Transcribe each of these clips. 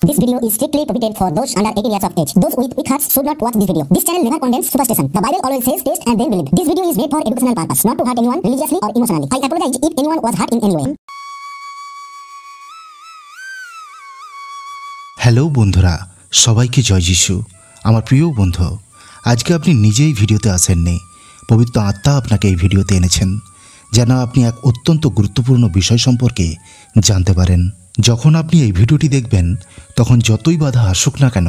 This video is strictly prohibited for those under 18 years of age. Those with weak hearts should not watch this video. This channel never condemns superstition. The Bible always says taste and then believe. This video is made for educational purpose, not to hurt anyone religiously or emotionally. I apologize if anyone was hurt in any way. Hello বন্ধুরা, সবাইকে জয় যিশু। আমার প্রিয় বন্ধু, আজকে আপনি নিজেই ভিডিওতে আসেননি, পবিত্র আত্মা আপনাকে এই ভিডিওতে এনেছেন যেন আপনি এক অত্যন্ত গুরুত্বপূর্ণ বিষয় সম্পর্কে জানতে পারেন। যখন আপনি এই ভিডিওটি দেখবেন তখন যতই বাধা আসুক না কেন,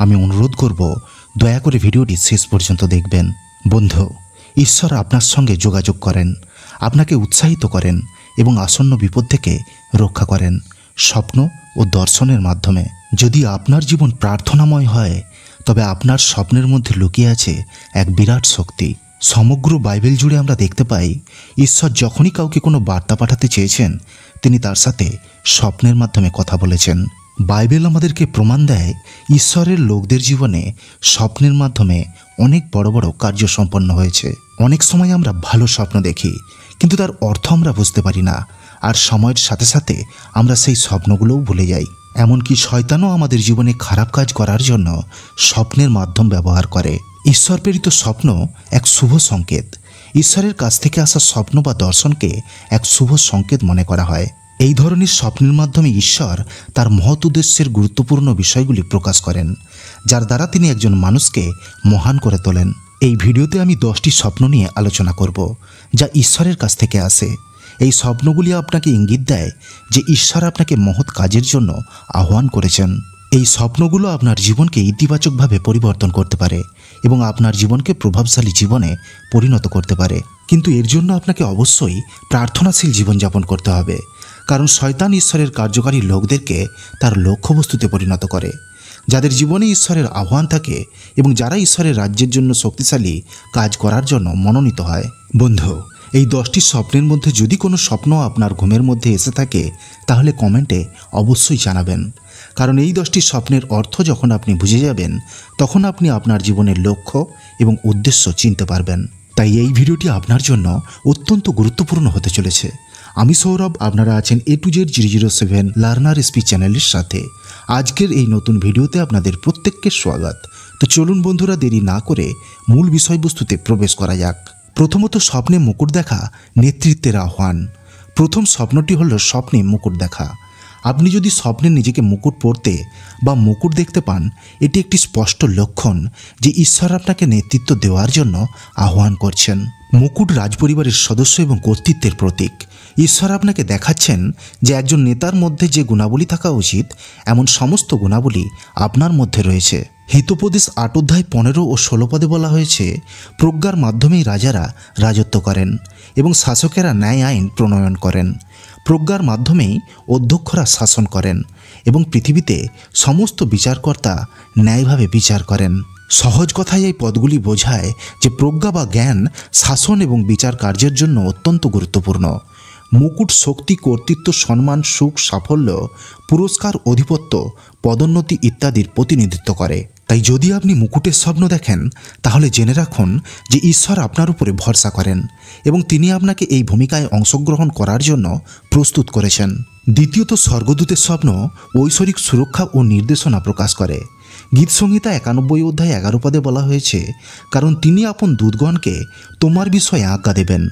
আমি অনুরোধ করব দয়া করে ভিডিওটি শেষ পর্যন্ত দেখবেন। বন্ধু, ঈশ্বর আপনার সঙ্গে যোগাযোগ করেন, আপনাকে উৎসাহিত করেন এবং আসন্ন বিপদ থেকে রক্ষা করেন স্বপ্ন ও দর্শনের মাধ্যমে। যদি আপনার জীবন প্রার্থনাময় হয় তবে আপনার স্বপ্নের মধ্যে লুকিয়ে আছে এক বিরাট শক্তি। সমগ্র বাইবেল জুড়ে আমরা দেখতে পাই ঈশ্বর যখনই কাউকে কোনো বার্তা পাঠাতে চেয়েছেন তিনি তার সাথে স্বপ্নের মাধ্যমে কথা বলেছেন। বাইবেল আমাদেরকে প্রমাণ দেয় ঈশ্বরের লোকদের জীবনে স্বপ্নের মাধ্যমে অনেক বড় বড় কার্য সম্পন্ন হয়েছে। অনেক সময় আমরা ভালো স্বপ্ন দেখি কিন্তু তার অর্থ আমরা বুঝতে পারি না, আর সময়ের সাথে সাথে আমরা সেই স্বপ্নগুলোও ভুলে যাই। এমনকি শয়তানও আমাদের জীবনে খারাপ কাজ করার জন্য স্বপ্নের মাধ্যম ব্যবহার করে। ঈশ্বর প্রেরিত স্বপ্ন এক শুভ সংকেত। ঈশ্বরের কাছ থেকে আসা স্বপ্ন বা দর্শনকে এক শুভ সংকেত মনে করা হয়। এই ধরনের স্বপ্নের মাধ্যমে ঈশ্বর তার মহৎ উদ্দেশ্যের গুরুত্বপূর্ণ বিষয়গুলি প্রকাশ করেন, যার দ্বারা তিনি একজন মানুষকে মহান করে তোলেন। এই ভিডিওতে আমি 10টি স্বপ্ন নিয়ে আলোচনা করব যা ঈশ্বরের কাছ থেকে আসে। এই স্বপ্নগুলি আপনাকে ইঙ্গিত দেয় যে ঈশ্বর আপনাকে মহৎ কাজের জন্য আহ্বান করেছেন। এই স্বপ্নগুলো আপনার জীবনকে ইতিবাচকভাবে পরিবর্তন করতে পারে এবং আপনার জীবনকে প্রভাবশালী জীবনে পরিণত করতে পারে। কিন্তু এর জন্য আপনাকে অবশ্যই প্রার্থনাশীল জীবনযাপন করতে হবে, কারণ শয়তান ঈশ্বরের কার্যকারী লোকদেরকে তার লক্ষ্যবস্তুতে পরিণত করে, যাদের জীবনে ঈশ্বরের আহ্বান থাকে এবং যারা ঈশ্বরের রাজ্যের জন্য শক্তিশালী কাজ করার জন্য মনোনীত হয়। বন্ধু, এই 10টি স্বপ্নের মধ্যে যদি কোনো স্বপ্ন আপনার ঘুমের মধ্যে এসে থাকে তাহলে কমেন্টে অবশ্যই জানাবেন, কারণ এই 10টি স্বপ্নের অর্থ যখন আপনি বুঝে যাবেন তখন আপনি আপনার জীবনের লক্ষ্য এবং উদ্দেশ্য চিনতে পারবেন। তাই এই ভিডিওটি আপনার জন্য অত্যন্ত গুরুত্বপূর্ণ হতে চলেছে। আমি সৌরভ, আপনারা আছেন A to Z 007 learner speech চ্যানেলের সাথে। আজকের এই নতুন ভিডিওতে আপনাদের প্রত্যেককে স্বাগত। তো চলুন বন্ধুরা, দেরি না করে মূল বিষয়বস্তুতে প্রবেশ করা যাক। প্রথমত, স্বপ্নে মুকুট দেখা নেতৃত্বের আহ্বান। প্রথম স্বপ্নটি হলো স্বপ্নে মুকুট দেখা। আপনি যদি স্বপ্নে নিজেকে মুকুট পরতে বা মুকুট দেখতে পান, এটি একটি স্পষ্ট লক্ষণ যে ঈশ্বর আপনাকে নেতৃত্ব দেওয়ার জন্য আহ্বান করছেন। মুকুট রাজপরিবারের সদস্য এবং কর্তৃত্বের প্রতীক। ঈশ্বর আপনাকে দেখাচ্ছেন যে একজন নেতার মধ্যে যে গুণাবলী থাকা উচিত এমন সমস্ত গুণাবলী আপনার মধ্যে রয়েছে। হিতোপদেশ 8 অধ্যায় 15 ও 16 পদে বলা হয়েছে, প্রজ্ঞার মাধ্যমেই রাজারা রাজত্ব করেন এবং শাসকেরা ন্যায় আইন প্রণয়ন করেন। প্রজ্ঞার মাধ্যমেই অধ্যক্ষরা শাসন করেন এবং পৃথিবীতে সমস্ত বিচারকর্তা ন্যায়ভাবে বিচার করেন। সহজ কথায় এই পদগুলি বোঝায় যে প্রজ্ঞা বা জ্ঞান শাসন এবং বিচার কার্যের জন্য অত্যন্ত গুরুত্বপূর্ণ। মুকুট শক্তি, কর্তৃত্ব, সম্মান, সুখ, সাফল্য, পুরস্কার, অধিপত্য, পদোন্নতি ইত্যাদির প্রতিনিধিত্ব করে। তাই যদি আপনি মুকুটের স্বপ্ন দেখেন তাহলে জেনে রাখুন যে ঈশ্বর আপনার উপরে ভরসা করেন এবং তিনি আপনাকে এই ভূমিকায় অংশগ্রহণ করার জন্য প্রস্তুত করেছেন। দ্বিতীয়ত, স্বর্গদূতের স্বপ্ন ঐশ্বরিক সুরক্ষা ও নির্দেশনা প্রকাশ করে। গীতসংহিতা 91 অধ্যায় 11 পদে বলা হয়েছে, কারণ তিনি আপন দূতগণকে তোমার বিষয়ে আজ্ঞা দেবেন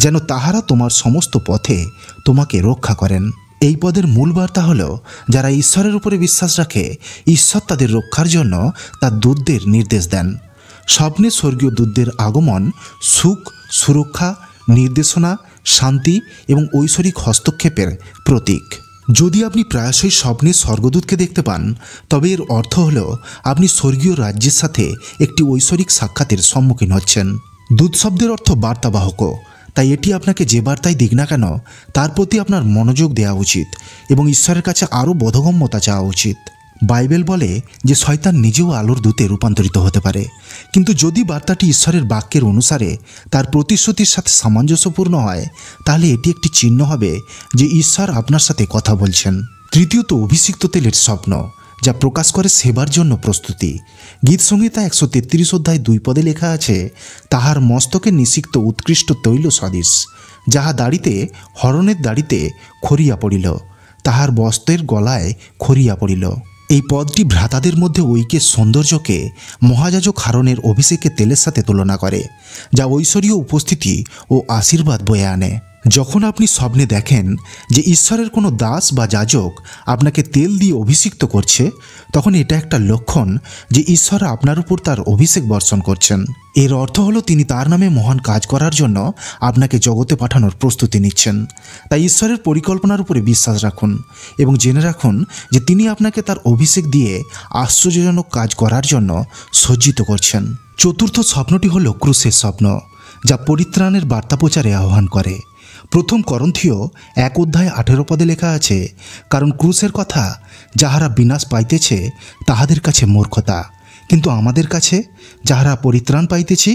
যেন তাহারা তোমার সমস্ত পথে তোমাকে রক্ষা করেন। এই পদের মূল বার্তা হল, যারা ঈশ্বরের উপরে বিশ্বাস রাখে ঈশ্বর তাদের রক্ষার জন্য তার দূতদের নির্দেশ দেন। স্বপ্নে স্বর্গীয় দূতদের আগমন সুখ, সুরক্ষা, নির্দেশনা, শান্তি এবং ঐশ্বরিক হস্তক্ষেপের প্রতীক। যদি আপনি প্রায়শই স্বপ্নে স্বর্গদূতকে দেখতে পান তবে এর অর্থ হল আপনি স্বর্গীয় রাজ্যের সাথে একটি ঐশ্বরিক সাক্ষাতের সম্মুখীন হচ্ছেন। দূত শব্দের অর্থ বার্তাবাহক, তাই এটি আপনাকে যে বার্তাই দিক না কেন তার প্রতি আপনার মনোযোগ দেওয়া উচিত এবং ঈশ্বরের কাছে আরও বোধগম্যতা চাওয়া উচিত। বাইবেল বলে যে শয়তান নিজেও আলোর দূতে রূপান্তরিত হতে পারে, কিন্তু যদি বার্তাটি ঈশ্বরের বাক্যের অনুসারে তার প্রতিশ্রুতির সাথে সামঞ্জস্যপূর্ণ হয় তাহলে এটি একটি চিহ্ন হবে যে ঈশ্বর আপনার সাথে কথা বলছেন। তৃতীয়ত, অভিষিক্ত তেলের স্বপ্ন, যা প্রকাশ করে সেবার জন্য প্রস্তুতি। গীতসংহিতা 133 অধ্যায় 2 পদে লেখা আছে, তাহার মস্তকে নিষিক্ত উৎকৃষ্ট তৈল সদৃশ, যাহা দাড়িতে হরণের দাড়িতে খড়িয়া পড়িল, তাহার বস্ত্রের গলায় খড়িয়া পড়িল। এই পদটি ভ্রাতাদের মধ্যে ঐক্যের সৌন্দর্যকে মহাযাজক হারনের অভিষেকের তেলের সাথে তুলনা করে, যা ঐশ্বরীয় উপস্থিতি ও আশীর্বাদ বয়ে আনে। যখন আপনি স্বপ্নে দেখেন যে ঈশ্বরের কোনো দাস বা যাজক আপনাকে তেল দিয়ে অভিষিক্ত করছে, তখন এটা একটা লক্ষণ যে ঈশ্বর আপনার উপর তার অভিষেক বর্ষণ করছেন। এর অর্থ হলো তিনি তার নামে মহান কাজ করার জন্য আপনাকে জগতে পাঠানোর প্রস্তুতি নিচ্ছেন। তাই ঈশ্বরের পরিকল্পনার উপরে বিশ্বাস রাখুন এবং জেনে রাখুন যে তিনি আপনাকে তার অভিষেক দিয়ে আশ্চর্যজনক কাজ করার জন্য সজ্জিত করছেন। চতুর্থ স্বপ্নটি হলো ক্রুশের স্বপ্ন, যা পরিত্রাণের বার্তা প্রচারে আহ্বান করে। প্রথম করন্থীয় 1:18 লেখা আছে, কারণ ক্রুশের কথা যাহারা বিনাশ পাইতেছে তাহাদের কাছে মূর্খতা, কিন্তু আমাদের কাছে যাহারা পরিত্রাণ পাইতেছি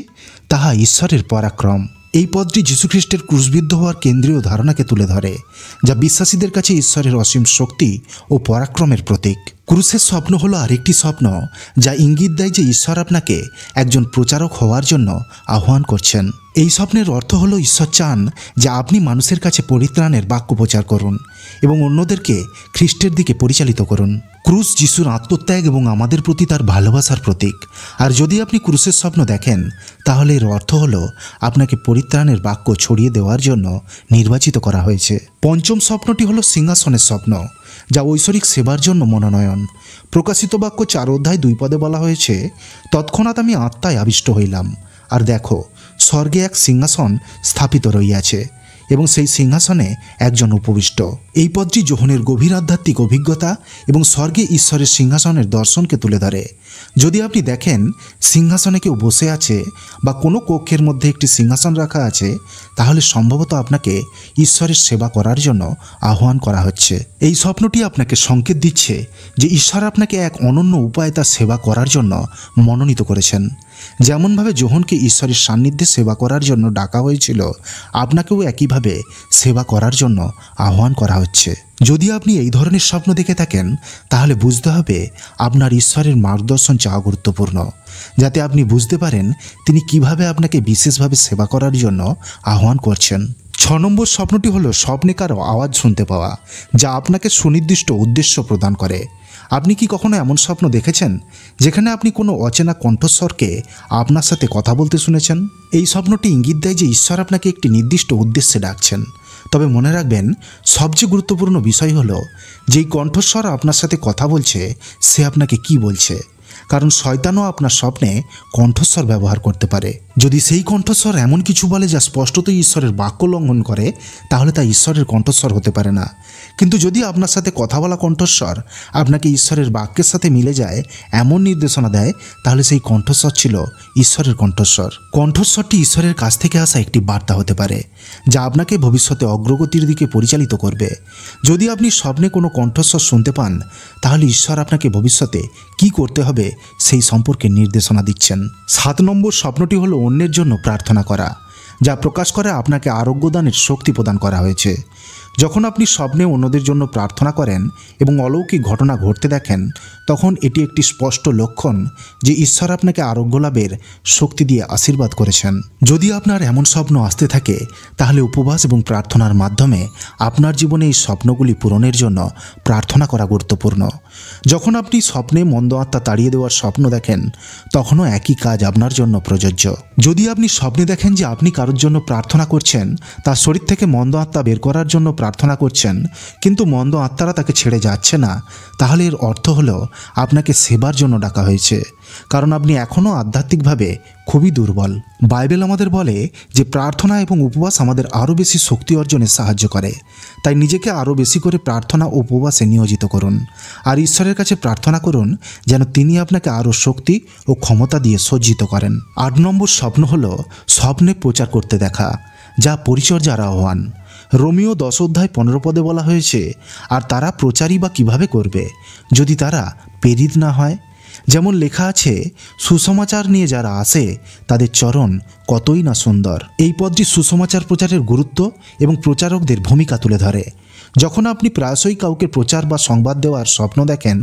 তাহা ঈশ্বরের পরাক্রম। এই পদটি যীশুখ্রিস্টের ক্রুশবিদ্ধ হওয়ার কেন্দ্রীয় ধারণাকে তুলে ধরে, যা বিশ্বাসীদের কাছে ঈশ্বরের অসীম শক্তি ও পরাক্রমের প্রতীক। ক্রুশের স্বপ্ন হলো আরেকটি স্বপ্ন যা ইঙ্গিত দেয় যে ঈশ্বর আপনাকে একজন প্রচারক হওয়ার জন্য আহ্বান করছেন। এই স্বপ্নের অর্থ হলো ঈশ্বর চান যে আপনি মানুষের কাছে পরিত্রাণের বাক্য প্রচার করুন এবং অন্যদেরকে খ্রিস্টের দিকে পরিচালিত করুন। ক্রুশ যিশুর আত্মত্যাগ এবং আমাদের প্রতি তার ভালোবাসার প্রতীক। আর যদি আপনি ক্রুশের স্বপ্ন দেখেন, তাহলে এর অর্থ হলো আপনাকে পরিত্রাণের বাক্য ছড়িয়ে দেওয়ার জন্য নির্বাচিত করা হয়েছে। পঞ্চম স্বপ্নটি হলো সিংহাসনের স্বপ্ন, যা ঐশ্বরিক সেবার জন্য মনোনয়ন। প্রকাশিত বাক্য 4:2 বলা হয়েছে, তৎক্ষণাৎ আমি আত্মায় আবিষ্ট হইলাম, আর দেখো স্বর্গে এক সিংহাসন স্থাপিত রইয়াছে এবং সেই সিংহাসনে একজন উপবিষ্ট। এই পদটি যোহনের গভীর আধ্যাত্মিক অভিজ্ঞতা এবং স্বর্গে ঈশ্বরের সিংহাসনের দর্শনকে তুলে ধরে। যদি আপনি দেখেন সিংহাসনে কেউ বসে আছে বা কোনো কক্ষের মধ্যে একটি সিংহাসন রাখা আছে, তাহলে সম্ভবত আপনাকে ঈশ্বরের সেবা করার জন্য আহ্বান করা হচ্ছে। এই স্বপ্নটি আপনাকে সংকেত দিচ্ছে যে ঈশ্বর আপনাকে এক অনন্য উপায়ে তার সেবা করার জন্য মনোনীত করেছেন। যেমনভাবে যোহনকে ঈশ্বরের সান্নিধ্যে সেবা করার জন্য ডাকা হয়েছিল, আপনাকেও একইভাবে সেবা করার জন্য আহ্বান করা হচ্ছে। যদি আপনি এই ধরনের স্বপ্ন দেখে থাকেন, তাহলে বুঝতে হবে আপনার ঈশ্বরের মার্গদর্শন চাওয়া গুরুত্বপূর্ণ, যাতে আপনি বুঝতে পারেন তিনি কিভাবে আপনাকে বিশেষভাবে সেবা করার জন্য আহ্বান করছেন। 6 নম্বর স্বপ্নটি হলো স্বপ্নে কারো আওয়াজ শুনতে পাওয়া, যা আপনাকে সুনির্দিষ্ট উদ্দেশ্য প্রদান করে। আপনি কি কখনো এমন স্বপ্ন দেখেছেন যেখানে আপনি কোনো অচেনা কণ্ঠস্বরকে আপনার সাথে কথা বলতে শুনেছেন? এই স্বপ্নটি ইঙ্গিত দেয় যে ঈশ্বর আপনাকে একটি নির্দিষ্ট উদ্দেশ্যে ডাকছেন। তবে মনে রাখবেন, সবচেয়ে গুরুত্বপূর্ণ বিষয় হলো যেই কণ্ঠস্বর আপনার সাথে কথা বলছে সে আপনাকে কি বলছে, কারণ শয়তানও আপনার স্বপ্নে কণ্ঠস্বর ব্যবহার করতে পারে। যদি সেই কণ্ঠস্বর এমন কিছু বলে যা স্পষ্টতই ঈশ্বরের বাক্য লঙ্ঘন করে, তাহলে তা ঈশ্বরের কণ্ঠস্বর হতে পারে না। কিন্তু যদি আপনার সাথে কথা বলা কণ্ঠস্বর আপনাকে ঈশ্বরের বাক্যের সাথে মিলে যায়, এমন নির্দেশনা দেয়, তাহলে সেই কণ্ঠস্বর ছিল ঈশ্বরের কণ্ঠস্বর। কণ্ঠস্বরটি ঈশ্বরের কাছ থেকে আসা একটি বার্তা হতে পারে, যা আপনাকে ভবিষ্যতে অগ্রগতির দিকে পরিচালিত করবে। যদি আপনি স্বপ্নে কোনো কণ্ঠস্বর শুনতে পান, তাহলে ঈশ্বর আপনাকে ভবিষ্যতে কি করতে হবে সেই সম্পর্কে নির্দেশনা দিচ্ছেন। 7 নম্বর স্বপ্নটি হলো অন্যের জন্য প্রার্থনা করা, যা প্রকাশ করে আপনাকে আরোগ্যদানের শক্তি প্রদান করা হয়েছে। যখন আপনি স্বপ্নে অন্যদের জন্য প্রার্থনা করেন এবং অলৌকিক ঘটনা ঘটতে দেখেন, তখন এটি একটি স্পষ্ট লক্ষণ যে ঈশ্বর আপনাকে আরোগ্য লাভের শক্তি দিয়ে আশীর্বাদ করেছেন। যদি আপনার এমন স্বপ্ন আসতে থাকে, তাহলে উপবাস এবং প্রার্থনার মাধ্যমে আপনার জীবনে এই স্বপ্নগুলি পূরণের জন্য প্রার্থনা করা গুরুত্বপূর্ণ। যখন আপনি স্বপ্নে মন্দ আত্মা তাড়িয়ে দেওয়ার স্বপ্ন দেখেন, তখনও একই কাজ আপনার জন্য প্রযোজ্য। যদি আপনি স্বপ্নে দেখেন যে আপনি কারোর জন্য প্রার্থনা করছেন, তার শরীর থেকে মন্দ আত্মা বের করার জন্য প্রার্থনা করছেন, কিন্তু মন্দ আত্মারা তাকে ছেড়ে যাচ্ছে না, তাহলে এর অর্থ হলো আপনাকে সেবার জন্য ডাকা হয়েছে, কারণ আপনি এখনও আধ্যাত্মিকভাবে খুবই দুর্বল। বাইবেল আমাদের বলে যে প্রার্থনা এবং উপবাস আমাদের আরও বেশি শক্তি অর্জনে সাহায্য করে। তাই নিজেকে আরও বেশি করে প্রার্থনা ও উপবাসে নিয়োজিত করুন, আর ঈশ্বরের কাছে প্রার্থনা করুন যেন তিনি আপনাকে আরও শক্তি ও ক্ষমতা দিয়ে সজ্জিত করেন। 8 নম্বর স্বপ্ন হলো স্বপ্নে প্রচার করতে দেখা, যা পরিচর্যার আহ্বান। রোমিও 10:15 বলা হয়েছে, আর তারা প্রচারই বা কীভাবে করবে যদি তারা প্রেরিত না হয়? যেমন লেখা আছে, সুসমাচার নিয়ে যারা আসে তাদের চরণ কতই না সুন্দর। এই পদটি সুসমাচার প্রচারের গুরুত্ব এবং প্রচারকদের ভূমিকা তুলে ধরে। যখন আপনি প্রায়শই কাউকে প্রচার বা সংবাদ দেওয়ার স্বপ্ন দেখেন,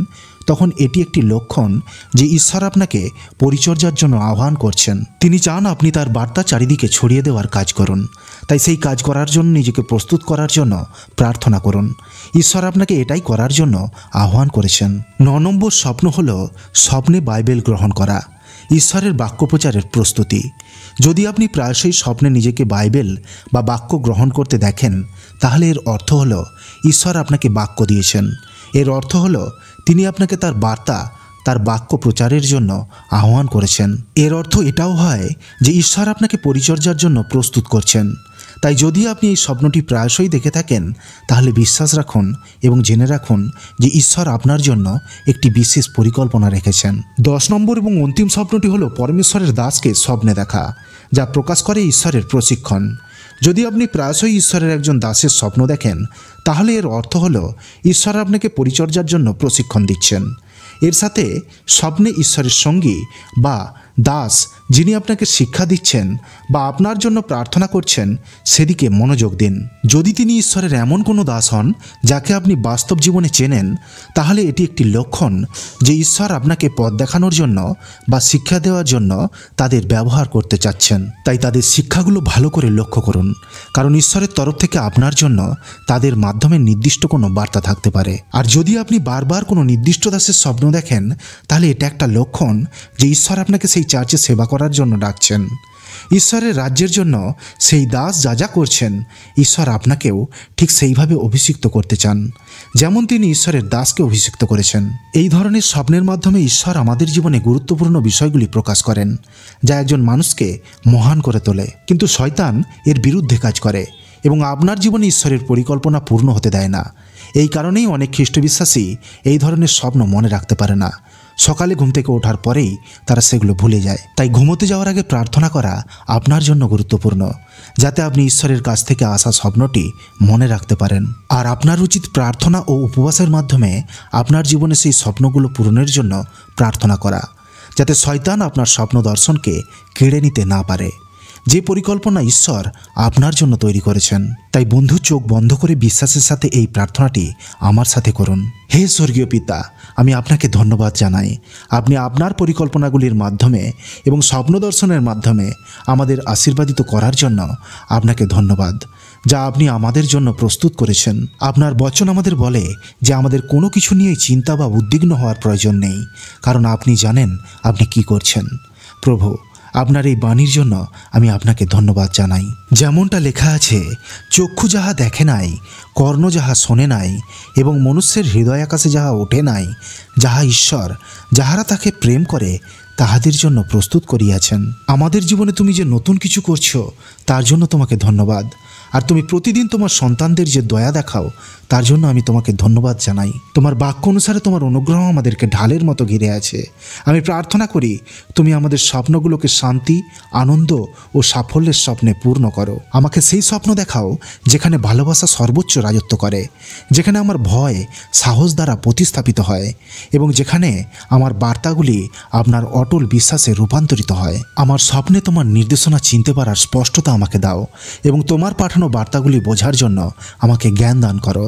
তখন এটি একটি লক্ষণ যে ঈশ্বর আপনাকে পরিচর্যার জন্য আহ্বান করছেন। তিনি চান আপনি তার বার্তা চারিদিকে ছড়িয়ে দেওয়ার কাজ করুন। তাই সেই কাজ করার জন্য নিজেকে প্রস্তুত করার জন্য প্রার্থনা করুন ঈশ্বর আপনাকে এটাই করার জন্য আহ্বান করেছেন। 9 নম্বর স্বপ্ন হলো স্বপ্নে বাইবেল গ্রহণ করা, ঈশ্বরের বাক্য প্রচারের প্রস্তুতি। যদি আপনি প্রায়শই স্বপ্নে নিজেকে বাইবেল বা বাক্য গ্রহণ করতে দেখেন, তাহলে এর অর্থ হলো ঈশ্বর আপনাকে বাক্য দিয়েছেন। এর অর্থ হলো তিনি আপনাকে তার বার্তা, তার বাক্য প্রচারের জন্য আহ্বান করেছেন। এর অর্থ এটাও হয় যে ঈশ্বর আপনাকে পরিচর্যার জন্য প্রস্তুত করছেন। তাই যদি আপনি এই স্বপ্নটি প্রায়শই দেখে থাকেন, তাহলে বিশ্বাস রাখুন এবং জেনে রাখুন যে ঈশ্বর আপনার জন্য একটি বিশেষ পরিকল্পনা রেখেছেন। 10 নম্বর এবং অন্তিম স্বপ্নটি হলো পরমেশ্বরের দাসকে স্বপ্নে দেখা, যা প্রকাশ করে ঈশ্বরের প্রশিক্ষণ। যদি আপনি প্রায়শই ঈশ্বরের একজন দাসের স্বপ্ন দেখেন, তাহলে এর অর্থ হলো ঈশ্বর আপনাকে পরিচর্যার জন্য প্রশিক্ষণ দিচ্ছেন। এর সাথে স্বপ্নে ঈশ্বরের সঙ্গী বা দাস যিনি আপনাকে শিক্ষা দিচ্ছেন বা আপনার জন্য প্রার্থনা করছেন, সেদিকে মনোযোগ দিন। যদি তিনি ঈশ্বরের এমন কোনো দাস হন যাকে আপনি বাস্তব জীবনে চেনেন, তাহলে এটি একটি লক্ষণ যে ঈশ্বর আপনাকে পথ দেখানোর জন্য বা শিক্ষা দেওয়ার জন্য তাদের ব্যবহার করতে চাচ্ছেন। তাই তাদের শিক্ষাগুলো ভালো করে লক্ষ্য করুন, কারণ ঈশ্বরের তরফ থেকে আপনার জন্য তাদের মাধ্যমে নির্দিষ্ট কোনো বার্তা থাকতে পারে। আর যদি আপনি বারবার কোনো নির্দিষ্ট দাসের স্বপ্ন দেখেন, তাহলে এটা একটা লক্ষণ যে ঈশ্বর আপনাকে সেই চার্চে সেবা করার জন্য ডাকছেন। ঈশ্বরের রাজ্যের জন্য সেই দাস যা যা করছেন, ঈশ্বর আপনাকেও ঠিক সেইভাবে অভিষিক্ত করতে চান, যেমন তিনি ঈশ্বরের দাসকে অভিষিক্ত করেছেন। এই ধরনের স্বপ্নের মাধ্যমে ঈশ্বর আমাদের জীবনে গুরুত্বপূর্ণ বিষয়গুলি প্রকাশ করেন, যা একজন মানুষকে মহান করে তোলে। কিন্তু শয়তান এর বিরুদ্ধে কাজ করে এবং আপনার জীবনে ঈশ্বরের পরিকল্পনা পূর্ণ হতে দেয় না। এই কারণেই অনেক খ্রিস্টবিশ্বাসী এই ধরনের স্বপ্ন মনে রাখতে পারে না। সকালে ঘুম থেকে ওঠার পরেই তারা সেগুলো ভুলে যায়। তাই ঘুমোতে যাওয়ার আগে প্রার্থনা করা আপনার জন্য গুরুত্বপূর্ণ, যাতে আপনি ঈশ্বরের কাছ থেকে আসা স্বপ্নটি মনে রাখতে পারেন। আর আপনার উচিত প্রার্থনা ও উপবাসের মাধ্যমে আপনার জীবনে সেই স্বপ্নগুলো পূরণের জন্য প্রার্থনা করা, যাতে শয়তান আপনার স্বপ্ন দর্শনকে কেড়ে নিতে না পারে, যে পরিকল্পনা ঈশ্বর আপনার জন্য তৈরি করেছেন। তাই বন্ধু, চোখ বন্ধ করে বিশ্বাসের সাথে এই প্রার্থনাটি আমার সাথে করুন। হে স্বর্গীয় পিতা, আমি আপনাকে ধন্যবাদ জানাই। আপনি আপনার পরিকল্পনাগুলির মাধ্যমে এবং স্বপ্ন দর্শনের মাধ্যমে আমাদের আশীর্বাদিত করার জন্য আপনাকে ধন্যবাদ, যা আপনি আমাদের জন্য প্রস্তুত করেছেন। আপনার বচন আমাদের বলে যে আমাদের কোনো কিছু নিয়ে চিন্তা বা উদ্বিগ্ন হওয়ার প্রয়োজন নেই, কারণ আপনি জানেন আপনি কি করছেন। প্রভু, আপনার এই বাণীর জন্য আমি আপনাকে ধন্যবাদ জানাই। যেমনটা লেখা আছে, চক্ষু যাহা দেখে নাই, কর্ণ যাহা শোনে নাই এবং মনুষ্যের হৃদয় আকাশে যাহা ওঠে নাই, যাহা ঈশ্বর যাহারা তাকে প্রেম করে তাহাদের জন্য প্রস্তুত করিয়াছেন। আমাদের জীবনে তুমি যে নতুন কিছু করছো, তার জন্য তোমাকে ধন্যবাদ। আর তুমি প্রতিদিন তোমার সন্তানদের যে দয়া দেখাও, তার জন্য আমি তোমাকে ধন্যবাদ জানাই। তোমার বাক্য অনুসারে তোমার অনুগ্রহ আমাদেরকে ঢালের মতো ঘিরে আছে। আমি প্রার্থনা করি তুমি আমাদের স্বপ্নগুলোকে শান্তি, আনন্দ ও সাফল্যের স্বপ্নে পূর্ণ করো। আমাকে সেই স্বপ্ন দেখাও যেখানে ভালোবাসা সর্বোচ্চ রাজত্ব করে, যেখানে আমার ভয় সাহস দ্বারা প্রতিস্থাপিত হয় এবং যেখানে আমার বার্তাগুলি আপনার অটল বিশ্বাসে রূপান্তরিত হয়। আমার স্বপ্নে তোমার নির্দেশনা চিনতে পারার স্পষ্টতা আমাকে দাও এবং তোমার পাঠানো বার্তাগুলি বোঝার জন্য আমাকে জ্ঞান দান করো।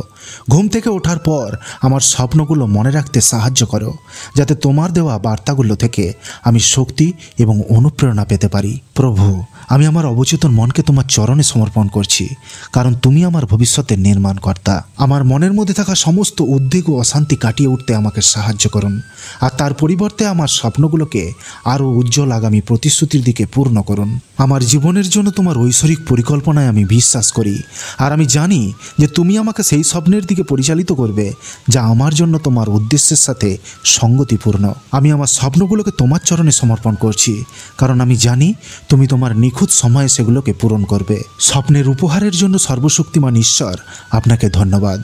ঘুম থেকে ওঠার পর আমার স্বপ্নগুলো মনে রাখতে সাহায্য করো, যাতে তোমার দেওয়া বার্তাগুলো থেকে আমি শক্তি এবং অনুপ্রেরণা পেতে পারি। প্রভু, আমি আমার অবচেতন মনকে তোমার চরণে সমর্পণ করছি, কারণ তুমি আমার ভবিষ্যতের নির্মাণকর্তা। আমার মনের মধ্যে থাকা সমস্ত উদ্বেগ ও অশান্তি কাটিয়ে উঠতে আমাকে সাহায্য করুন, আর তার পরিবর্তে আমার স্বপ্নগুলোকে আরও উজ্জ্বল আগামী প্রতিশ্রুতির দিকে পূর্ণ করুন। আমার জীবনের জন্য তোমার ঐশ্বরিক পরিকল্পনায় আমি বিশ্বাস করি, আর আমি জানি যে তুমি আমাকে সেই স্বপ্নের দিকে পরিচালিত করবে যা আমার জন্য তোমার উদ্দেশ্যের সাথে সঙ্গতিপূর্ণ। আমি আমার স্বপ্নগুলোকে তোমার চরণে সমর্পণ করছি, কারণ আমি জানি তুমি তোমার নিখুঁত সময়ে সেগুলোকে পূরণ করবে। স্বপ্নের উপহারের জন্য সর্বশক্তিমান ঈশ্বর আপনাকে ধন্যবাদ।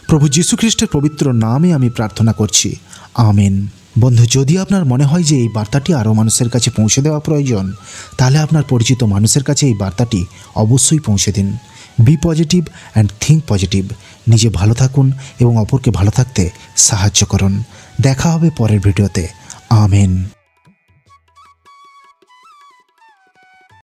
প্রভু যীশু খ্রিস্টের পবিত্র নামে আমি প্রার্থনা করছি, আমিন। বন্ধু, যদি আপনার মনে হয় যে এই বার্তাটি আরও মানুষের কাছে পৌঁছে দেওয়া প্রয়োজন, তাহলে আপনার পরিচিত মানুষের কাছে এই বার্তাটি অবশ্যই পৌঁছে দিন। Be positive and think positive. নিজে ভালো থাকুন এবং অপরকে ভালো থাকতে সাহায্য করুন। দেখা হবে পরের ভিডিওতে। আমিন।